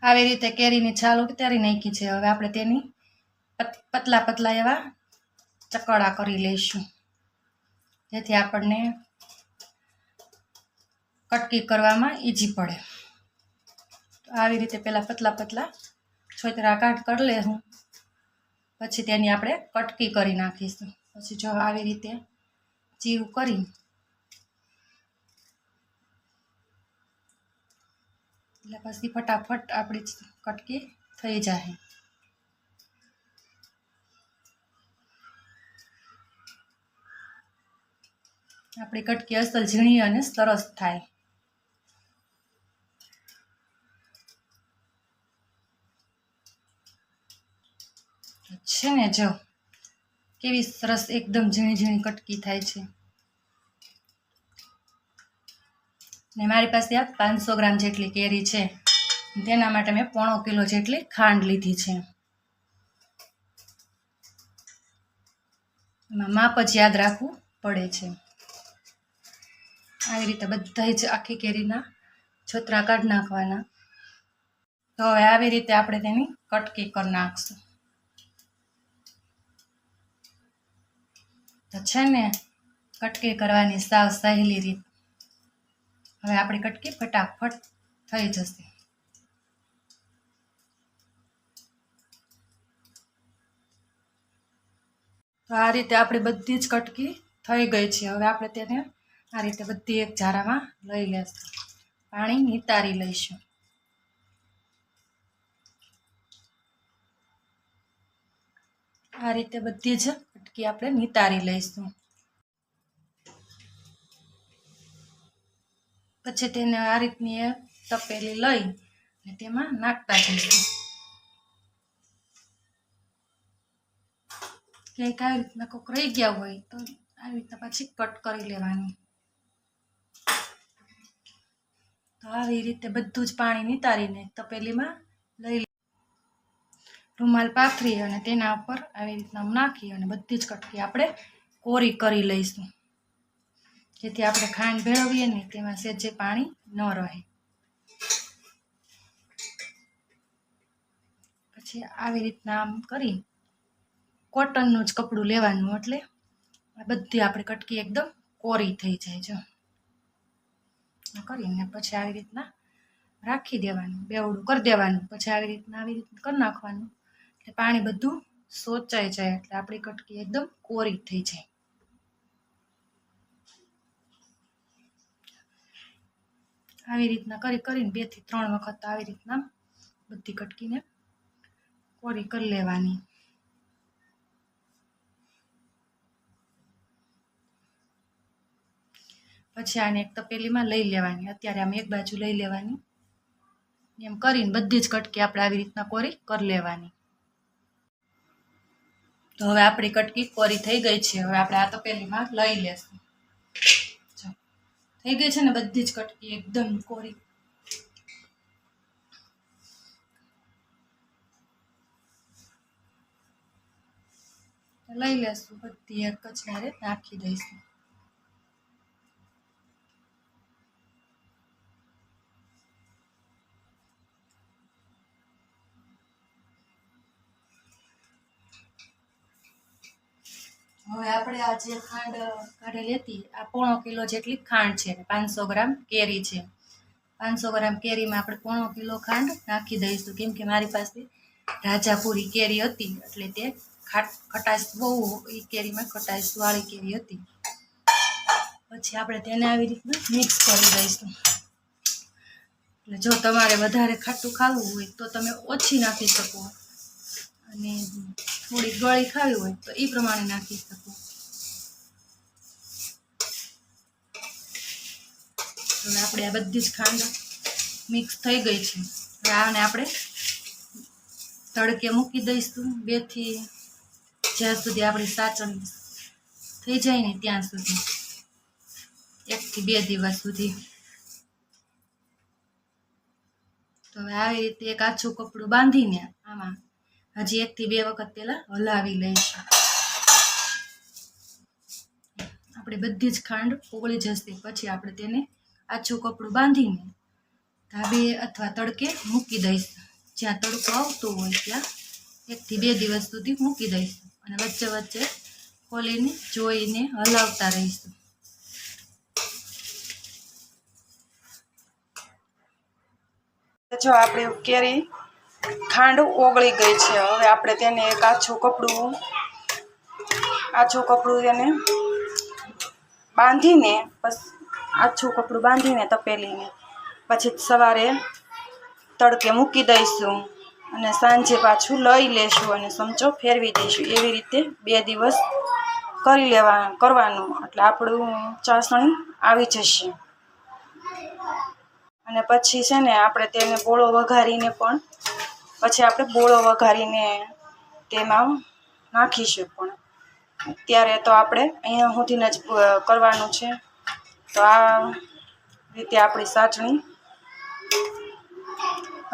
આવી રીતે કેરીની છાલ ઉતારી નાખી છે। હવે આપણે તેની પતલા પતલા એવા ચકડા કરી લઈશું, જેથી આપણને કટકી કરવામાં ઈજી પડે। તો આવી રીતે પહેલાં પતલા પતલા છોતરા કરી લેશું, પછી તેની આપણે કટકી કરી નાખીશું। પછી જો આવી રીતે ચીરું કરી એટલે પછી ફટાફટ આપણી કટકી થઈ જાય। આપણી કટકી અસલ ઝીણી અને સરસ થાય। છે ને, જો કેવી સરસ એકદમ ઝીણી ઝીણી કટકી થાય છે। ને મારી પાસે આ 500 ગ્રામ જેટલી કેરી છે, તેના માટે મેં 1.5 કિલો જેટલી ખાંડ લીધી છે। એમાં માપ જ યાદ રાખવું પડે છે। આવી રીતે બધા જ આખી કેરીના છોતરા કાઢી નાખવાના। તો હવે આવી રીતે આપણે તેની કટકી કરી નાખશું। તો છે ને, કટકી કરવાની સાવ સહેલી રીત। હવે આપણી કટકી ફટાફટ થઈ જશે। તો આ રીતે આપણી બધી જ કટકી થઈ ગઈ છે। હવે આપણે તેને આ રીતે બધી એક ઝારામાં લઈ લેશું, પાણી નિતારી લઈશું। આ રીતે બધી જ કટકી આપણે નિતારી લઈશું। પછી તેને આ રીતની એક તપેલી લઈ અને તેમાં નાખતા જઈશું। ક્યાંક આવી રીતના કોક રહી ગયા હોય તો આવી રીતના પછી કટ કરી લેવાની। તો આવી રીતે બધું જ પાણી નિતારીને તપેલીમાં લઈ રૂમાલ પાથરી અને તેના ઉપર આવી રીતના નાખી અને બધી જ કટકી આપણે કોરી કરી લઈશું, જેથી આપણે ખાંડ ભેળવીએ ને તેમાં સહેજે પાણી ન રહે। પછી આવી રીતના આમ કરી કોટનનું જ કપડું લેવાનું, એટલે બધી આપણી કટકી એકદમ કોરી થઈ જાય। જો કરીને પછી આવી રીતના રાખી દેવાનું, બેવડું કરી દેવાનું। પછી આવી રીતના કરી નાખવાનું, એટલે પાણી બધું સોચાઈ જાય, એટલે આપણી કટકી એકદમ કોરી થઈ જાય। આવી રીતના કરીને 2 થી 3 વખત આવી રીતના બધી કટકીને કોરી કરી લેવાની। પછી આને એક તપેલીમાં લઈ લેવાની, અત્યારે આમ એક બાજુ લઈ લેવાની, એમ કરીને બધી જ કટકી આપણે આવી રીતના કોરી કરી લેવાની। તો હવે આપણી કટકી કોરી થઈ ગઈ છે। હવે આપણે આ તપેલીમાં લઈ લેશું। થઈ ગઈ છે ને બધી જ કટકી એકદમ કોરી। લઈ લેશું બધી એક જ હારે નાખી દઈશું। હવે આપણે આ જે ખાંડ કાઢેલી હતી, આ 1.5 કિલો જેટલી ખાંડ છે, 500 ગ્રામ કેરી છે। 500 ગ્રામ કેરીમાં આપણે 1.5 કિલો ખાંડ નાખી દઈશું, કેમ કે મારી પાસે રાજાપુરી કેરી હતી, એટલે તે ખટાશ બહુ એ કેરીમાં ખટાશવાળી કેરી હતી। પછી આપણે તેને આવી રીતના મિક્સ કરી દઈશું। એટલે જો તમારે વધારે ખાટું ખાવું હોય તો તમે ઓછી નાખી શકો, અને થોડી ગળી ખાવી હોય તો એ પ્રમાણે નાખી શકો। હવે આપણે આ બધી જ ખાંડ મિક્સ થઈ ગઈ છે। હવે આને આપણે તડકે મૂકી દઈશું 2 થી જ્યાં સુધી આપણી સાચણી થઈ જાય ને ત્યાં સુધી, 1 થી 2 દિવસ સુધી। તો હવે આવી રીતે એક આછું કપડું બાંધીને આમાં હજી 1 થી 2 વખત પહેલા હલાવી લઈશું। આપણે બધી જ ખાંડ ઓગળી જશે પછી આપણે તેને આછું કપડું બાંધીને ધાબે અથવા તડકે મૂકી દઈશું। જ્યાં તડકો આવતો હોય ત્યાં 1 થી 2 દિવસ સુધી મૂકી દઈશું અને વચ્ચે વચ્ચે ખોલીને જોઈને હલાવતા રહીશું. જો આપણે કેરી ખાંડ ઓગળી ગઈ છે. હવે આપણે તેને એક આછું કપડું તેને બાંધીને તપેલીને પછી સવારે તડકે મૂકી દઈશું અને સાંજે પાછું લઈ લેશું અને ચમચો ફેરવી દઈશું. એવી રીતે 2 દિવસ કરવાનું એટલે આપણું ચાસણી આવી જશે. અને પછી છે ને આપણે તેને બોળો વઘારીને તેમાં નાખીશું. પણ અત્યારે તો આપણે અહીંયા સુધીને જ કરવાનું છે. તો આ રીતે આપણી ચાસણી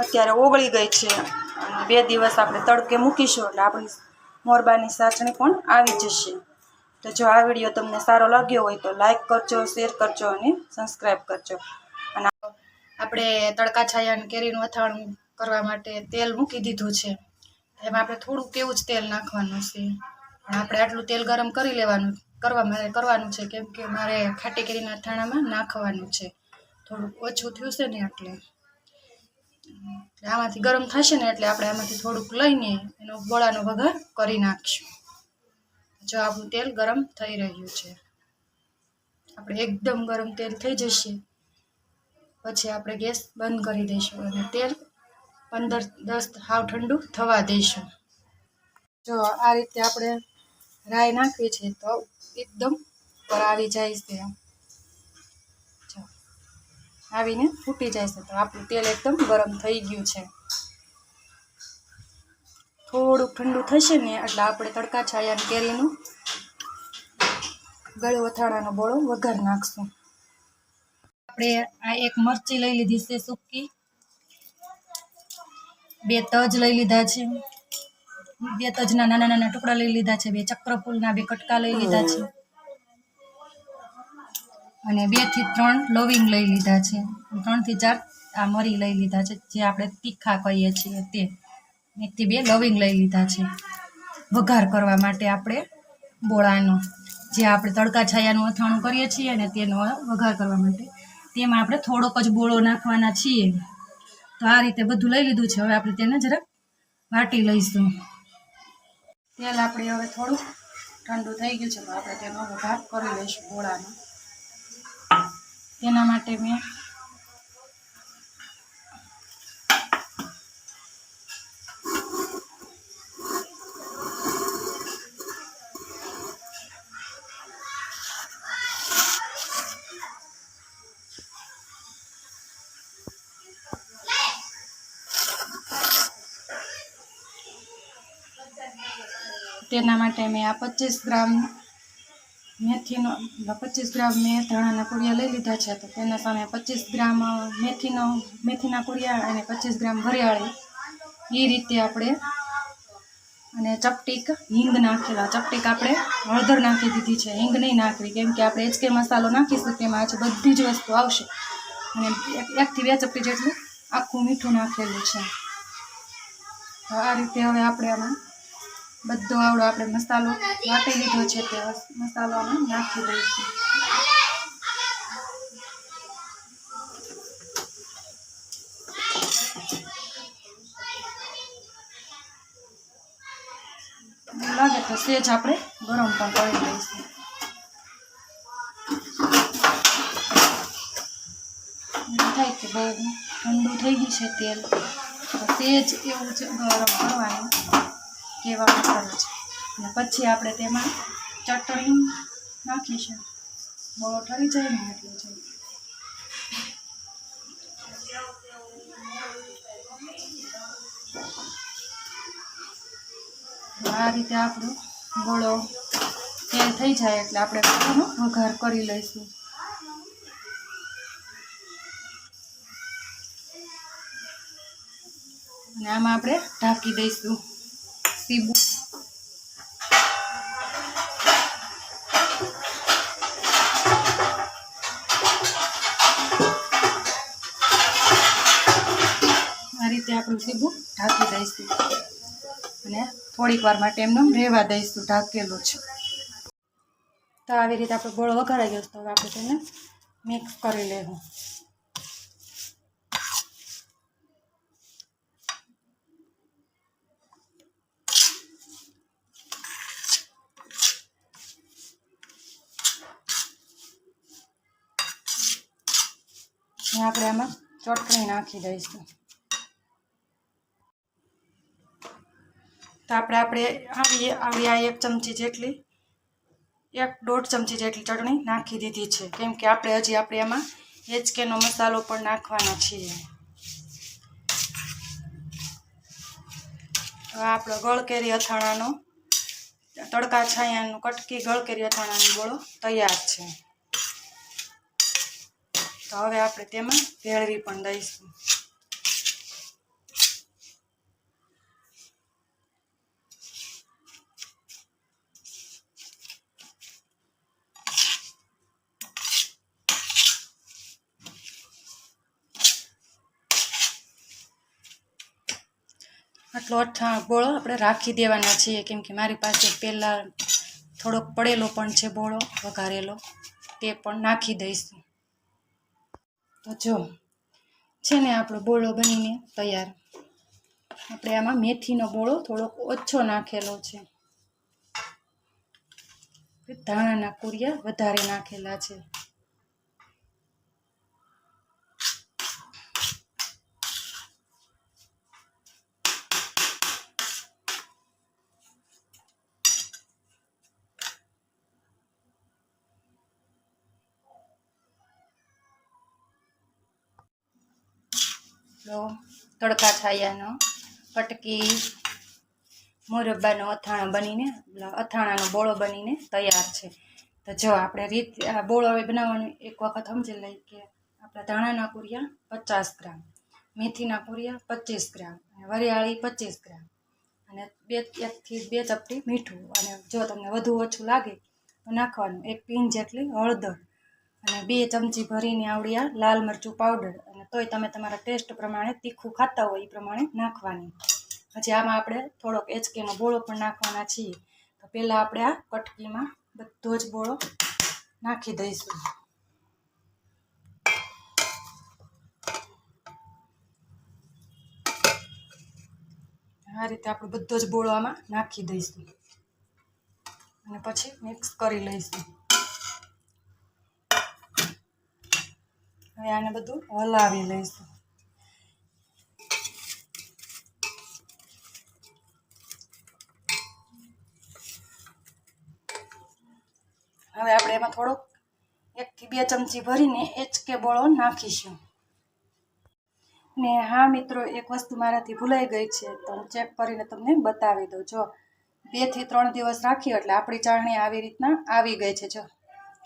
અત્યારે ઓગળી ગઈ છે અને 2 દિવસ આપણે તડકે મૂકીશું એટલે આપણી મોરબાની ચાસણી પણ આવી જશે. તો જો આ વિડીયો તમને સારો લાગ્યો હોય તો લાઈક કરજો, શેર કરજો અને સબસ્ક્રાઈબ કરજો. અને આપણે તડકા છાયા કેરીનું અથાણું કરવા માટે તેલ મૂકી દીધું છે. એમાં આપણે થોડુંક એવું જ તેલ નાખવાનું છે. પણ આપણે આટલું તેલ ગરમ કરી કરવાનું છે કેમ કે મારે ખાટી કેરીના અથાણામાં નાખવાનું છે. થોડુંક ઓછું થયું છે ને એટલે આમાંથી ગરમ થશે ને એટલે આપણે આમાંથી થોડુંક લઈને એનો ગોળાનો વઘાર કરી નાખીશું. જો આપણું તેલ ગરમ થઈ રહ્યું છે. આપણે એકદમ ગરમ તેલ થઈ જશે પછી આપણે ગેસ બંધ કરી દઈશું અને તેલ 15-10 હાવ ઠંડુ થવા દઈશું. જો આ રીતે આપણે રાઈ નાખવી છે તો એકદમ પર આવી જાય છે. જો આવીને ફૂટી જાય છે તો આપણું તેલ એકદમ ગરમ થઈ ગયું છે. થોડુંક ઠંડુ થશે ને એટલે આપણે તડકા છાયા કેરીનું ગળ્યો અથાણાનો બોળો વઘાર નાખશું. આપણે આ એક મરચી લઈ લીધી છે સૂકી, 2 તજ લઈ લીધા છે, 2 તજના નાના નાના ટુકડા લઈ લીધા છે, 2 ચક્રફૂલના 2 કટકા લઈ લીધા છે અને 2 થી 3 લવિંગ લઈ લીધા છે, 3 થી 4 આ મરી લઈ લીધા છે જે આપણે તીખા કહીએ છીએ તે. 1 થી 2 લવિંગ લઈ લીધા છે વઘાર કરવા માટે આપણે બોળાનો, જે આપણે તડકા છાયાનું અથાણું કરીએ છીએ અને તેનો વઘાર કરવા માટે તેમાં આપણે થોડોક જ બોળો નાખવાના છીએ. તો આ રીતે બધું લઈ લીધું છે. હવે આપણે તેને જરાક વાટી લઈશું. તેલ આપણે હવે થોડું ઠંડુ થઈ ગયું છે તો આપણે તેનો વઘાર કરી લઈશું બોળાનો. તેના માટે મેં આ 25 ગ્રામ મેં ધાણાના કુરિયા લઈ લીધા છે. તો તેના સામે 25 ગ્રામ મેથીના કુરિયા અને 25 ગ્રામ વરિયાળી એ રીતે આપણે અને ચપટીક હિંગ નાખેલા. ચપટીક આપણે હળદર નાખી દીધી છે, હિંગ નહીં નાખવી કેમ કે આપણે HK મસાલો નાખીશું તેમાં આજે બધી જ વસ્તુ આવશે. અને 1 થી 2 ચપટી જેટલું આખું મીઠું નાખેલું છે. તો આ રીતે હવે આપણે આમાં બધો આવડો આપણે મસાલો વાટી લીધો છે તે મસાલો આમાં નાખી દઈશું. લાગે તો સેજ આપણે ગરમ પણ કરી દઈશું. થાય કે બહુ ઠંડુ થઈ ગયું છે તેલ તો સેજ એવું જ ગરમ કરવાનું કહેવામાં આવે છે. અને પછી આપણે તેમાં ચટણી નાખીશું. બહુ ઠરી જાય ને એટલે છે. આ રીતે આપણો ગોળો તેલ થઈ જાય એટલે આપણે ગોળનો વઘાર કરી લઈશું. અને આમાં આપણે ઢાંકી દઈશું સીબું. રીતે આપણું સીબું ઢાંકી દઈશું અને થોડીક વાર માટે એમનું રહેવા દઈશું ઢાંકેલું છે. તો આવી રીતે આપણો ગોળ વઘારાઈ ગયો તો હવે આપણે તેને મિક્સ કરી લેવું. આપણે આમાં ચટણી નાખી દઈશું. તો આપણે આવી આ 1 ચમચી જેટલી 1.5 ચમચી જેટલી ચટણી નાખી દીધી છે, કેમ કે આપણે હજી એમાં એચકેનો મસાલો પણ નાખવાનો છીએ. તો આપણો ગળકેરી અથાણાનો તડકા છાયાનું કટકી ગળકેરી અથાણાનો ગોળો તૈયાર છે. તો હવે આપણે તેમાં ભેળવી પણ દઈશું. આટલો ગોળો આપણે રાખી દેવાના છીએ, કેમ કે મારી પાસે પહેલાં થોડોક પડેલો પણ છે ગોળો વઘારેલો, તે પણ નાખી દઈશું. તો જો છે ને આપણો બોળો બનીને તૈયાર. આપણે આમાં મેથીનો બોળો થોડોક ઓછો નાખેલો છે, ધાણાના કુરિયા વધારે નાખેલા છે. તડકા છાયાનો કટકી મુરબ્બાનો અથાણાનો બોળો બનીને તૈયાર છે. તો જો આપણે આ બોળો હવે બનાવવાનું એક વખત સમજી લઈએ કે આપણા ધાણાના કુરિયા 50 ગ્રામ, મેથીના કુરિયા 25 ગ્રામ, અને વરિયાળી 25 ગ્રામ, અને 1 થી 2 ચપટી મીઠું, અને જો તમને વધુ ઓછું લાગે તો નાખવાનું 1 પિંચ જેટલી હળદર, અને 2 ચમચી ભરીને આવડિયા લાલ મરચું પાવડર, અને તોય તમે તમારા ટેસ્ટ પ્રમાણે તીખું ખાતા હોય એ પ્રમાણે નાખવાની. પછી આમાં આપણે થોડોક એચકેનો બોળો પણ નાખવાના છીએ. તો પહેલાં આપણે આ કટકીમાં બધો જ બોળો નાખી દઈશું. આ રીતે આપણે બધો જ બોળો આમાં નાખી દઈશું અને પછી મિક્સ કરી લઈશું. હવે આને બધું હલાવી લઈશું. હવે આપણે એમાં થોડોક 1 થી 2 ચમચી ભરીને એચકે બોળો નાખીશું. ને હા મિત્રો, એક વસ્તુ મારાથી ભૂલાઈ ગઈ છે, તો હું ચેક કરીને તમને બતાવી દઉં. જો 2 થી 3 દિવસ રાખી એટલે આપણી ચાળણી આવી રીતના આવી ગઈ છે. જો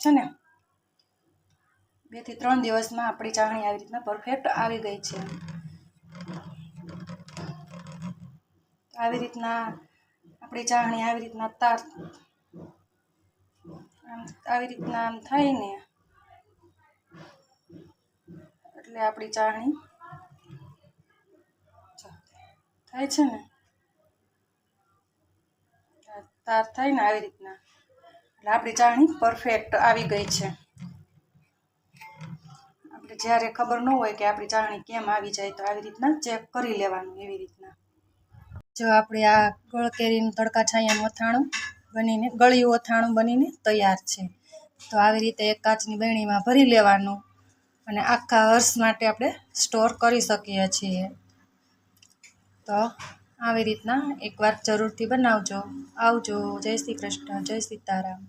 છે ને 2 થી 3 દિવસમાં આપણી ચાળણી આવી રીતના પરફેક્ટ આવી ગઈ છે. આવી રીતના આપણી ચાળણી આવી રીતના આવી રીતના આમ થાય ને એટલે આપણી ચાળણી થાય છે ને, તાર થાય ને આવી રીતના, એટલે આપણી ચાળણી પરફેક્ટ આવી ગઈ છે. આપણે જ્યારે ખબર ન હોય કે આપણી ચાળણી કેમ આવી જાય, તો આવી રીતના ચેક કરી લેવાનું. એવી રીતના જો આપણે આ ગળકેરીનું તડકા છાયાનું અથાણું બનીને ગળ્યું અથાણું બનીને તૈયાર છે. તો આવી રીતે એક કાચની બરણીમાં ભરી લેવાનું અને આખા વર્ષ માટે આપણે સ્ટોર કરી શકીએ છીએ. તો આવી રીતના એકવાર જરૂરથી બનાવજો. આવજો. જય શ્રી કૃષ્ણ, જય સીતારામ.